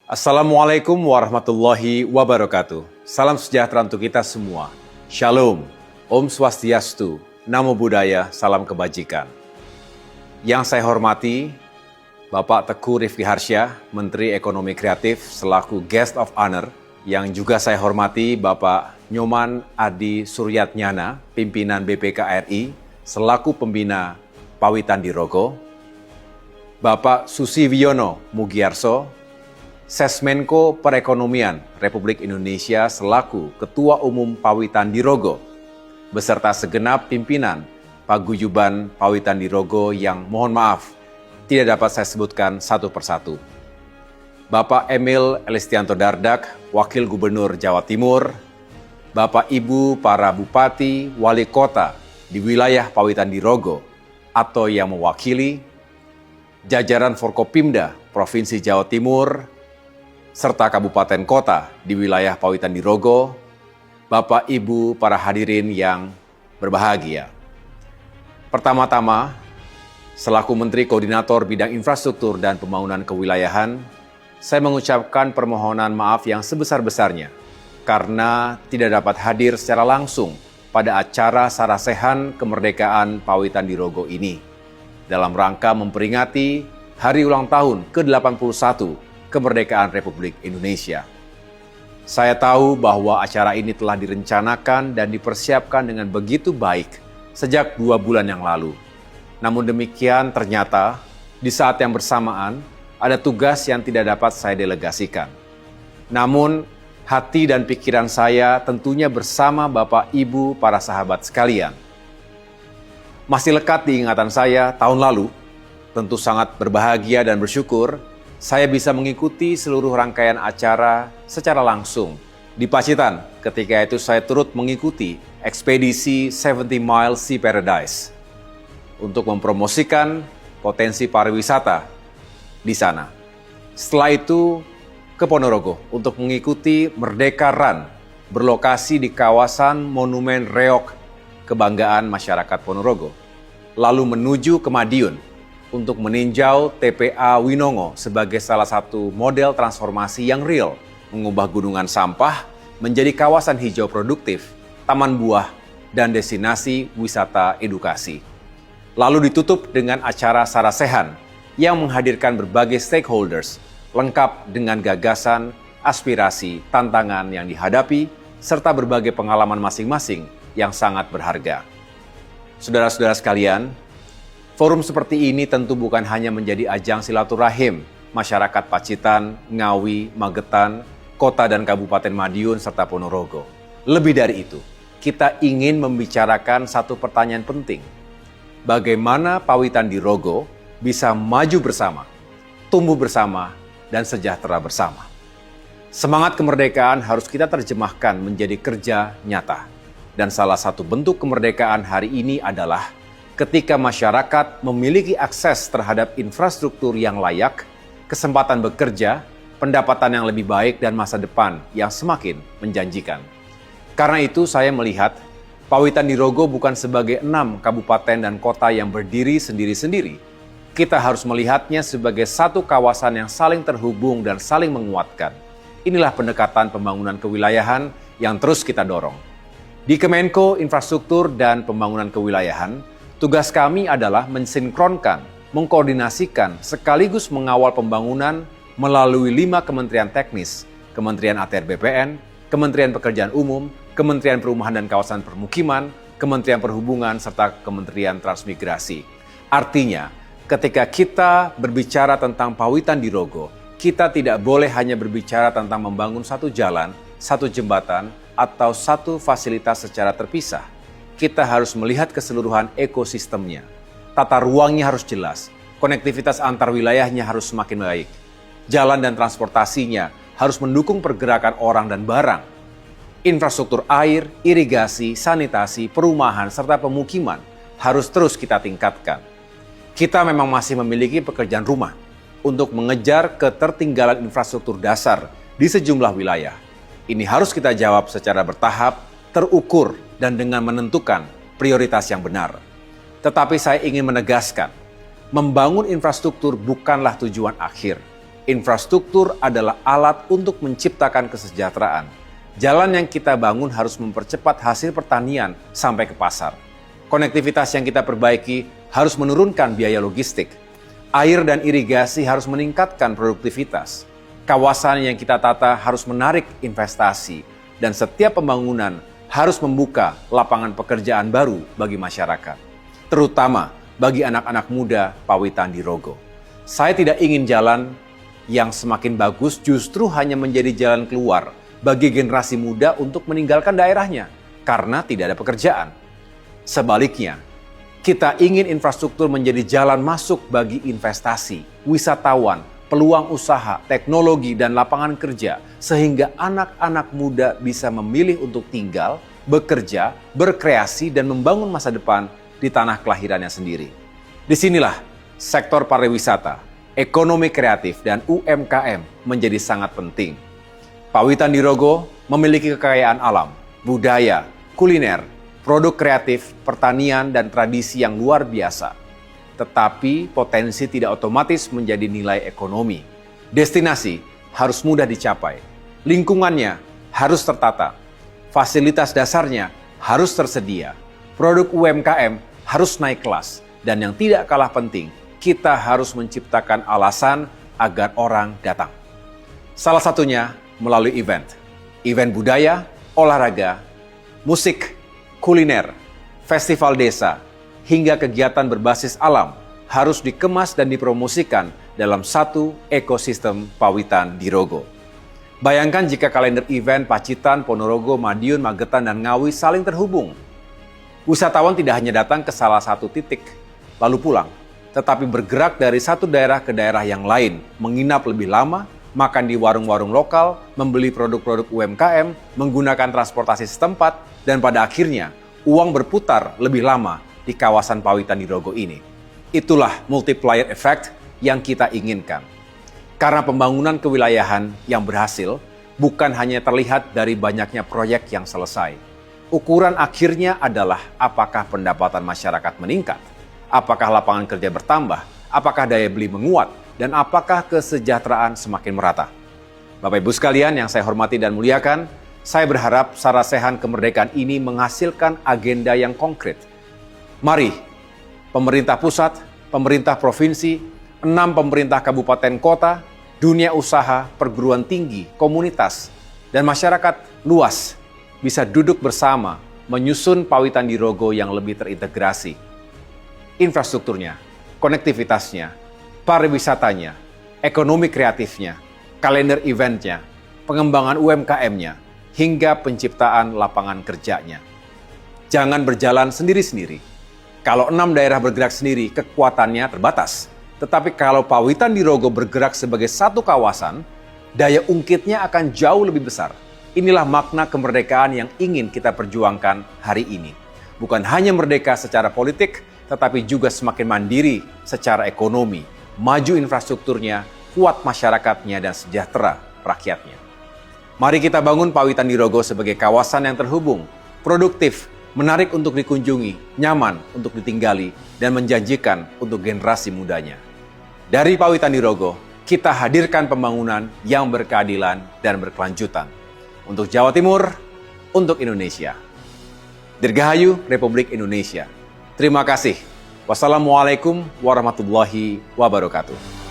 Assalamualaikum warahmatullahi wabarakatuh. Salam sejahtera untuk kita semua. Shalom, Om Swastiastu, Namo Buddhaya, salam kebajikan. Yang saya hormati, Bapak Teguh Rifki Harsya, Menteri Ekonomi Kreatif selaku Guest of Honor. Yang juga saya hormati Bapak Nyoman Adi Suryatnyana, Pimpinan BPKRI, selaku Pembina Pawitan Dirogo. Bapak Susiwiono Mugiarso, Sesmenko Perekonomian Republik Indonesia selaku Ketua Umum Pawitan Dirogo, beserta segenap pimpinan Paguyuban Pawitan Dirogo yang mohon maaf tidak dapat saya sebutkan satu persatu. Bapak Emil Elistianto Dardak, Wakil Gubernur Jawa Timur, Bapak Ibu para Bupati, Wali Kota di wilayah Pawitan Dirogo atau yang mewakili, jajaran Forkopimda Provinsi Jawa Timur, serta kabupaten kota di wilayah Pawitan Dirogo, Bapak Ibu para hadirin yang berbahagia. Pertama-tama, selaku Menteri Koordinator Bidang Infrastruktur dan Pembangunan Kewilayahan, saya mengucapkan permohonan maaf yang sebesar-besarnya karena tidak dapat hadir secara langsung pada acara sarasehan kemerdekaan Pawitan Dirogo ini dalam rangka memperingati hari ulang tahun ke-81 kemerdekaan Republik Indonesia. Saya tahu bahwa acara ini telah direncanakan dan dipersiapkan dengan begitu baik sejak 2 bulan yang lalu. Namun demikian ternyata di saat yang bersamaan ada tugas yang tidak dapat saya delegasikan. Namun hati dan pikiran saya tentunya bersama Bapak Ibu para sahabat sekalian. Masih lekat di ingatan saya tahun lalu, tentu sangat berbahagia dan bersyukur saya bisa mengikuti seluruh rangkaian acara secara langsung di Pacitan. Ketika itu saya turut mengikuti ekspedisi 70 Mile Sea Paradise untuk mempromosikan potensi pariwisata di sana. Setelah itu ke Ponorogo untuk mengikuti Merdeka Run berlokasi di kawasan Monumen Reok Kebanggaan Masyarakat Ponorogo. Lalu menuju ke Madiun untuk meninjau TPA Winongo sebagai salah satu model transformasi yang real, mengubah gunungan sampah menjadi kawasan hijau produktif, taman buah, dan destinasi wisata edukasi. Lalu ditutup dengan acara sarasehan yang menghadirkan berbagai stakeholders, lengkap dengan gagasan, aspirasi, tantangan yang dihadapi, serta berbagai pengalaman masing-masing yang sangat berharga. Saudara-saudara sekalian, forum seperti ini tentu bukan hanya menjadi ajang silaturahim masyarakat Pacitan, Ngawi, Magetan, Kota dan Kabupaten Madiun, serta Ponorogo. Lebih dari itu, kita ingin membicarakan satu pertanyaan penting. Bagaimana Pawitan Dirogo bisa maju bersama, tumbuh bersama, dan sejahtera bersama? Semangat kemerdekaan harus kita terjemahkan menjadi kerja nyata. Dan salah satu bentuk kemerdekaan hari ini adalah ketika masyarakat memiliki akses terhadap infrastruktur yang layak, kesempatan bekerja, pendapatan yang lebih baik, dan masa depan yang semakin menjanjikan. Karena itu saya melihat Pawitan Dirogo bukan sebagai 6 kabupaten dan kota yang berdiri sendiri-sendiri. Kita harus melihatnya sebagai satu kawasan yang saling terhubung dan saling menguatkan. Inilah pendekatan pembangunan kewilayahan yang terus kita dorong. Di Kemenko Infrastruktur dan Pembangunan Kewilayahan, tugas kami adalah mensinkronkan, mengkoordinasikan, sekaligus mengawal pembangunan melalui 5 kementerian teknis, Kementerian ATR BPN, Kementerian Pekerjaan Umum, Kementerian Perumahan dan Kawasan Permukiman, Kementerian Perhubungan, serta Kementerian Transmigrasi. Artinya, ketika kita berbicara tentang Pawitan Dirogo, kita tidak boleh hanya berbicara tentang membangun satu jalan, satu jembatan, atau satu fasilitas secara terpisah. Kita harus melihat keseluruhan ekosistemnya. Tata ruangnya harus jelas, konektivitas antar wilayahnya harus semakin baik. Jalan dan transportasinya harus mendukung pergerakan orang dan barang. Infrastruktur air, irigasi, sanitasi, perumahan, serta pemukiman harus terus kita tingkatkan. Kita memang masih memiliki pekerjaan rumah untuk mengejar ketertinggalan infrastruktur dasar di sejumlah wilayah. Ini harus kita jawab secara bertahap, terukur, dan dengan menentukan prioritas yang benar. Tetapi saya ingin menegaskan, membangun infrastruktur bukanlah tujuan akhir. Infrastruktur adalah alat untuk menciptakan kesejahteraan. Jalan yang kita bangun harus mempercepat hasil pertanian sampai ke pasar. Konektivitas yang kita perbaiki harus menurunkan biaya logistik. Air dan irigasi harus meningkatkan produktivitas. Kawasan yang kita tata harus menarik investasi. Dan setiap pembangunan harus membuka lapangan pekerjaan baru bagi masyarakat. Terutama bagi anak-anak muda Pawitan Dirogo. Saya tidak ingin jalan yang semakin bagus justru hanya menjadi jalan keluar bagi generasi muda untuk meninggalkan daerahnya karena tidak ada pekerjaan. Sebaliknya, kita ingin infrastruktur menjadi jalan masuk bagi investasi, wisatawan, peluang usaha, teknologi, dan lapangan kerja sehingga anak-anak muda bisa memilih untuk tinggal, bekerja, berkreasi, dan membangun masa depan di tanah kelahirannya sendiri. Disinilah sektor pariwisata, ekonomi kreatif, dan UMKM menjadi sangat penting. Pawitan Dirogo memiliki kekayaan alam, budaya, kuliner, produk kreatif, pertanian, dan tradisi yang luar biasa. Tetapi potensi tidak otomatis menjadi nilai ekonomi. Destinasi harus mudah dicapai. Lingkungannya harus tertata. Fasilitas dasarnya harus tersedia. Produk UMKM harus naik kelas. Dan yang tidak kalah penting, kita harus menciptakan alasan agar orang datang. Salah satunya melalui event. Event budaya, olahraga, musik, kuliner, festival desa, hingga kegiatan berbasis alam harus dikemas dan dipromosikan dalam satu ekosistem Pawitan Dirogo. Bayangkan jika kalender event Pacitan, Ponorogo, Madiun, Magetan, dan Ngawi saling terhubung. Wisatawan tidak hanya datang ke salah satu titik, lalu pulang, tetapi bergerak dari satu daerah ke daerah yang lain, menginap lebih lama, makan di warung-warung lokal, membeli produk-produk UMKM, menggunakan transportasi setempat, dan pada akhirnya uang berputar lebih lama di kawasan Pawitan Dirogo ini. Itulah multiplier effect yang kita inginkan. Karena pembangunan kewilayahan yang berhasil bukan hanya terlihat dari banyaknya proyek yang selesai. Ukuran akhirnya adalah apakah pendapatan masyarakat meningkat, apakah lapangan kerja bertambah, apakah daya beli menguat, dan apakah kesejahteraan semakin merata. Bapak Ibu sekalian yang saya hormati dan muliakan, saya berharap sarasehan kemerdekaan ini menghasilkan agenda yang konkret. Mari, pemerintah pusat, pemerintah provinsi, 6 pemerintah kabupaten kota, dunia usaha, perguruan tinggi, komunitas, dan masyarakat luas bisa duduk bersama menyusun Pawitan Dirogo yang lebih terintegrasi. Infrastrukturnya, konektivitasnya, pariwisatanya, ekonomi kreatifnya, kalender eventnya, pengembangan UMKM-nya, hingga penciptaan lapangan kerjanya. Jangan berjalan sendiri-sendiri. Kalau 6 daerah bergerak sendiri, kekuatannya terbatas. Tetapi kalau Pawitan Dirogo bergerak sebagai satu kawasan, daya ungkitnya akan jauh lebih besar. Inilah makna kemerdekaan yang ingin kita perjuangkan hari ini. Bukan hanya merdeka secara politik, tetapi juga semakin mandiri secara ekonomi, maju infrastrukturnya, kuat masyarakatnya, dan sejahtera rakyatnya. Mari kita bangun Pawitan Dirogo sebagai kawasan yang terhubung, produktif, menarik untuk dikunjungi, nyaman untuk ditinggali, dan menjanjikan untuk generasi mudanya. Dari Pawitan Dirogo, kita hadirkan pembangunan yang berkeadilan dan berkelanjutan. Untuk Jawa Timur, untuk Indonesia. Dirgahayu Republik Indonesia. Terima kasih. Wassalamualaikum warahmatullahi wabarakatuh.